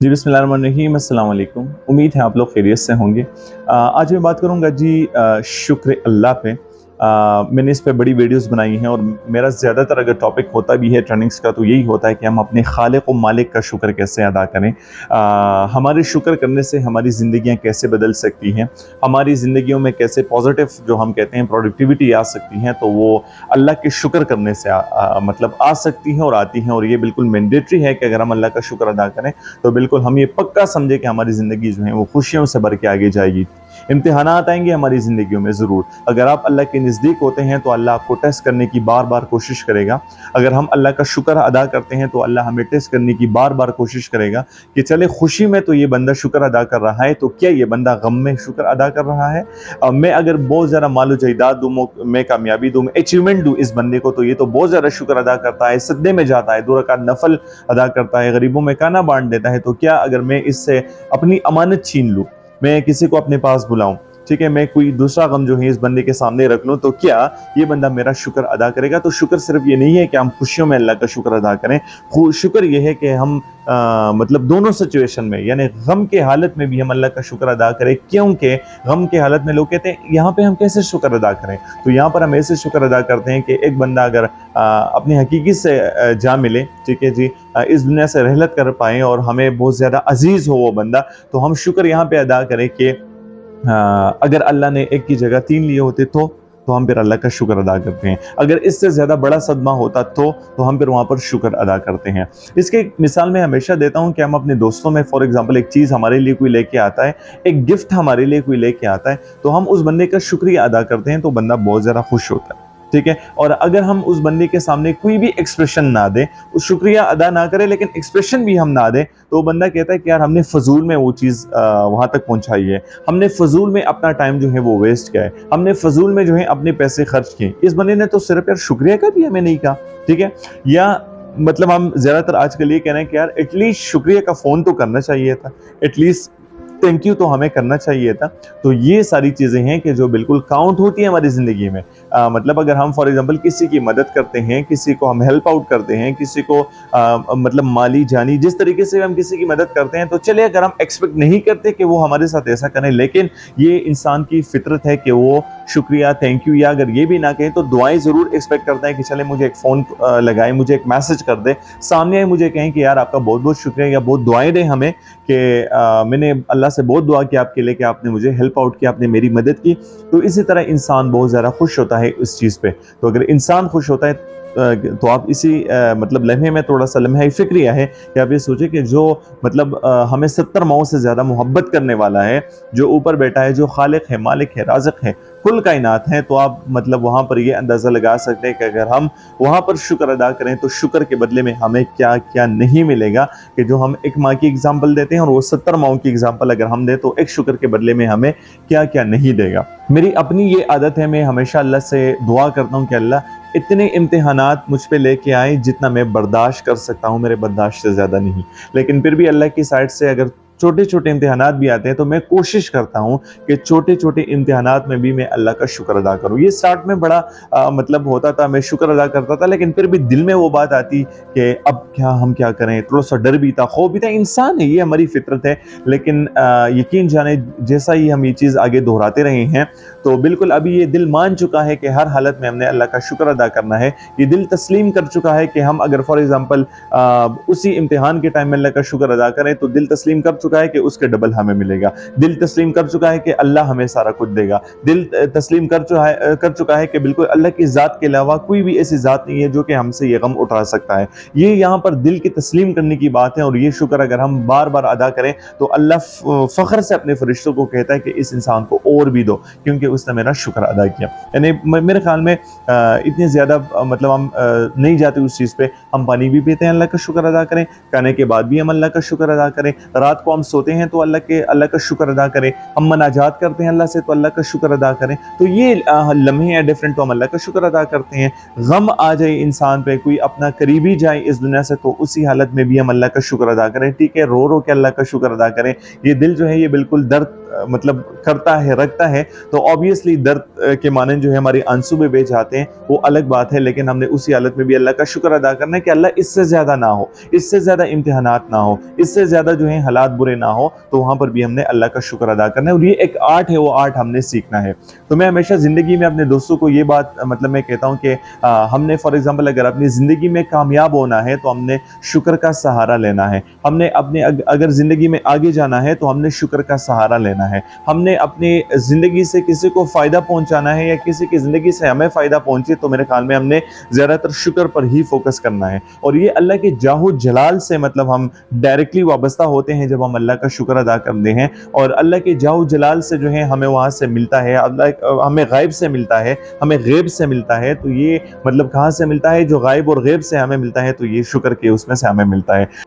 जी बिस्मिल्लाहिर्रहमानिर्रहीम, अस्सलाम वालेकुम। उम्मीद है आप लोग खैरियत से होंगे। आज मैं बात करूँगा जी शुक्र अल्लाह पे। मैंने इस पे बड़ी वीडियोस बनाई हैं और मेरा ज़्यादातर अगर टॉपिक होता भी है ट्रेंडिंग्स का तो यही होता है कि हम अपने खालिक व मालिक का शुक्र कैसे अदा करें। हमारे शुक्र करने से हमारी ज़िंदगियाँ कैसे बदल सकती हैं, हमारी ज़िंदगियों में कैसे पॉजिटिव जो हम कहते हैं प्रोडक्टिविटी आ सकती हैं, तो वो अल्लाह के शुक्र करने से मतलब आ सकती हैं और आती हैं। और ये बिल्कुल मैंडेटरी है कि अगर हम अल्लाह का शुक्र अदा करें तो बिल्कुल हम ये पक्का समझे कि हमारी ज़िंदगी जो है वो खुशियों से भर के आगे जाएगी। इम्तिहानात आएंगे हमारी ज़िंदगियों में ज़रूर। अगर आप अल्लाह के नज़दीक होते हैं तो अल्लाह आपको टेस्ट करने की बार बार कोशिश करेगा। अगर हम अल्लाह का शुक्र अदा करते हैं तो अल्लाह हमें टेस्ट करने की बार बार कोशिश करेगा कि चले खुशी में तो ये बंदा शुक्र अदा कर रहा है, तो क्या ये बंदा गम में शुक्र अदा कर रहा है। मैं अगर बहुत ज़्यादा मालो जायदाद दूँ, मैं कामयाबी दूँ, अचीवमेंट दूँ इस बंदे को, तो ये तो बहुत ज़्यादा शुक्र अदा करता है, सद्दे में जाता है, 2 रकात नफल अदा करता है, गरीबों में खाना बांट देता है। तो क्या अगर मैं इससे अपनी अमानत छीन लूँ, मैं किसी को अपने पास बुलाऊं, ठीक है, मैं कोई दूसरा गम जो है इस बंदे के सामने रख लूं, तो क्या ये बंदा मेरा शुक्र अदा करेगा। तो शुक्र सिर्फ ये नहीं है कि हम खुशियों में अल्लाह का शुक्र अदा करें, शुक्र ये है कि हम मतलब दोनों सिचुएशन में, यानी गम के हालत में भी हम अल्लाह का शुक्र अदा करें। क्योंकि गम के हालत में लोग कहते हैं यहाँ पे हम कैसे शुक्र अदा करें, तो यहाँ पर हम ऐसे शुक्र अदा करते हैं कि एक बंदा अगर अपनी हकीकी से जा मिले, ठीक है जी, इस दुनिया से रहलत कर पाए और हमें बहुत ज़्यादा अजीज़ हो वो बंदा, तो हम शुक्र यहाँ पे अदा करें कि अगर अल्लाह ने एक की जगह 3 लिए होते तो हम फिर अल्लाह का शुक्र अदा करते हैं। अगर इससे ज़्यादा बड़ा सदमा होता तो हम फिर वहाँ पर शुक्र अदा करते हैं। इसकी एक मिसाल मैं हमेशा देता हूँ कि हम अपने दोस्तों में फॉर एग्जांपल एक चीज़ हमारे लिए कोई लेके आता है, एक गिफ्ट हमारे लिए कोई लेके आता है, तो हम उस बंदे का शुक्रिया अदा करते हैं तो बंदा बहुत ज़्यादा खुश होता है, ठीक है। और अगर हम उस बंदे के सामने कोई भी एक्सप्रेशन ना दें, उस शुक्रिया अदा ना करें लेकिन एक्सप्रेशन भी हम ना दें, तो वो बंदा कहता है कि यार हमने फजूल में वो चीज़ वहाँ तक पहुँचाई है, हमने फजूल में अपना टाइम जो है वो वेस्ट किया है, हमने फजूल में जो है अपने पैसे खर्च किए। इस बंदे ने तो सिर्फ यार शुक्रिया का भी हमें नहीं कहा, ठीक है। या मतलब हम ज़्यादातर आजकल ये कह रहे हैं कि यार एटलीस्ट शुक्रिया का फ़ोन तो करना चाहिए था, एटलीस्ट थैंक यू तो हमें करना चाहिए था। तो ये सारी चीज़ें हैं कि जो बिल्कुल काउंट होती है हमारी ज़िंदगी में। मतलब अगर हम फॉर एग्जांपल किसी की मदद करते हैं, किसी को हम हेल्प आउट करते हैं, किसी को मतलब माली जानी जिस तरीके से हम किसी की मदद करते हैं, तो चलिए अगर हम एक्सपेक्ट नहीं करते कि वो हमारे साथ ऐसा करें, लेकिन ये इंसान की फितरत है कि वो शुक्रिया, थैंक यू, या अगर ये भी ना कहें तो दुआएं ज़रूर एक्सपेक्ट करते हैं कि चले मुझे एक फ़ोन लगाए, मुझे एक मैसेज कर दे, सामने आए मुझे कहें कि यार आपका बहुत बहुत शुक्रिया, या बहुत दुआएं दें हमें कि मैंने अल्लाह से बहुत दुआ की आपके लिए कि आपने मुझे हेल्प आउट किया, आपने मेरी मदद की। तो इसी तरह इंसान बहुत ज़्यादा खुश होता है इस चीज़ पे। तो अगर इंसान खुश होता है तो आप इसी मतलब लम्हे में थोड़ा सा लम्हा फिक्रिया है कि आप ये सोचें कि जो मतलब हमें 70 माओं से ज़्यादा मोहब्बत करने वाला है, जो ऊपर बैठा है, जो खालिक है, मालिक है, राज़िक है, कुल कायनात है, तो आप मतलब वहाँ पर ये अंदाज़ा लगा सकते हैं कि अगर हम वहाँ पर शुक्र अदा करें तो शुक्र के बदले में हमें क्या क्या नहीं मिलेगा। कि जो हम एक माँ की एग्जाम्पल देते हैं और वो 70 माओं की एग्जाम्पल अगर हम दें तो एक शुक्र के बदले में हमें क्या क्या नहीं देगा। मेरी अपनी ये आदत है, मैं हमेशा अल्लाह से दुआ करता हूँ कि अल्लाह इतने इम्तिहानात मुझ पे लेके आए जितना मैं बर्दाश्त कर सकता हूँ, मेरे बर्दाश्त से ज़्यादा नहीं। लेकिन फिर भी अल्लाह की साइड से अगर छोटे छोटे इम्तिहानात भी आते हैं तो मैं कोशिश करता हूँ कि छोटे छोटे इम्तिहानात में भी मैं अल्लाह का शुक्र अदा करूँ। ये स्टार्ट में बड़ा मतलब होता था, मैं शुक्र अदा करता था, लेकिन फिर भी दिल में वो बात आती कि अब क्या हम क्या करें, थोड़ा सा डर भी था, खौफ भी था। इंसान है, ये हमारी फितरत है। लेकिन यकीन जाने जैसा ही हम ये चीज़ आगे दोहराते रहे हैं तो बिल्कुल अभी ये दिल मान चुका है कि हर हालत में हमने अल्लाह का शुक्र अदा करना है। ये दिल तस्लीम कर चुका है कि हम अगर फॉर एग्जांपल उसी इम्तिहान के टाइम में अल्लाह का शुक्र अदा करें तो दिल तस्लीम कर चुका है कि उसके डबल हमें मिलेगा। दिल तस्लीम कर चुका है कि अल्लाह हमें सारा कुछ देगा। दिल तस्लीम कर चुका है कि बिल्कुल अल्लाह की ज़ात के अलावा कोई भी ऐसी ज़ात नहीं है जो कि हमसे ये गम उठा सकता है। ये यहाँ पर दिल की तस्लीम करने की बात है। और ये शुक्र अगर हम बार बार अदा करें तो अल्लाह फ़ख्र से अपने फरिश्तों को कहता है कि इस इंसान को और भी दो, क्योंकि उसने मेरा शुक्र अदा किया। यानी मेरे ख्याल में इतनी ज़्यादा मतलब हम नहीं जाते उस चीज़ पे। हम पानी भी पीते हैं, अल्लाह का शुक्र अदा करें, खाने के बाद भी हम अल्लाह का शुक्र अदा करें, रात को हम सोते हैं तो अल्लाह का शुक्र अदा करें, हम मनाजात करते हैं अल्लाह से तो अल्लाह का शुक्र अदा करें। तो ये लम्हे हैं डिफरेंट, तो हम अल्लाह का शुक्र अदा करते हैं। गम आ जाए इंसान पे, कोई अपना करीबी जाए इस दुनिया से, तो उसी हालत में भी हम अल्लाह का शुक्र अदा करें, ठीक है, रो रो के अल्लाह का शुक्र अदा करें। ये दिल जो है ये बिल्कुल दर्द मतलब करता है, रखता है, तो ऑब्वियसली दर्द के मानन जो है हमारे आंसू भी बह जाते हैं, वो अलग बात है। लेकिन हमने उसी हालत में भी अल्लाह का शुक्र अदा करना है कि अल्लाह इससे ज़्यादा ना हो, इससे ज़्यादा इम्तिहानात ना हो, इससे ज़्यादा जो है हालात बुरे ना हो, तो वहाँ पर भी हमने अल्लाह का शुक्र अदा करना है। और ये एक आर्ट है, वो आर्ट हमने सीखना है। तो मैं हमेशा ज़िंदगी में अपने दोस्तों को ये बात मतलब मैं कहता हूँ कि हमने फॉर एग्जांपल अगर अपनी ज़िंदगी में कामयाब होना है तो हमने शुक्र का सहारा लेना है। हमने अपने अगर ज़िंदगी में आगे जाना है तो हमने शुक्र का सहारा लेना है। हमने अपनी ज़िंदगी से किसी को फ़ायदा पहुंचाना है या किसी की ज़िंदगी से हमें फ़ायदा पहुंचे, तो मेरे ख्याल में हमने ज़्यादातर शुक्र पर ही फोकस करना है। और ये अल्लाह के जाहो जलाल से मतलब हम डायरेक्टली वाबस्ता होते हैं जब हम अल्लाह का शुक्र अदा करते हैं। और अल्लाह के जाहो जलाल से जो है हमें वहाँ से मिलता है, अल्लाह हमें गायब से मिलता है, हमें गैब से मिलता है। तो ये मतलब कहाँ से मिलता है? जो गायब और गैब से हमें मिलता है, तो ये शुक्र के उसमें से हमें मिलता है।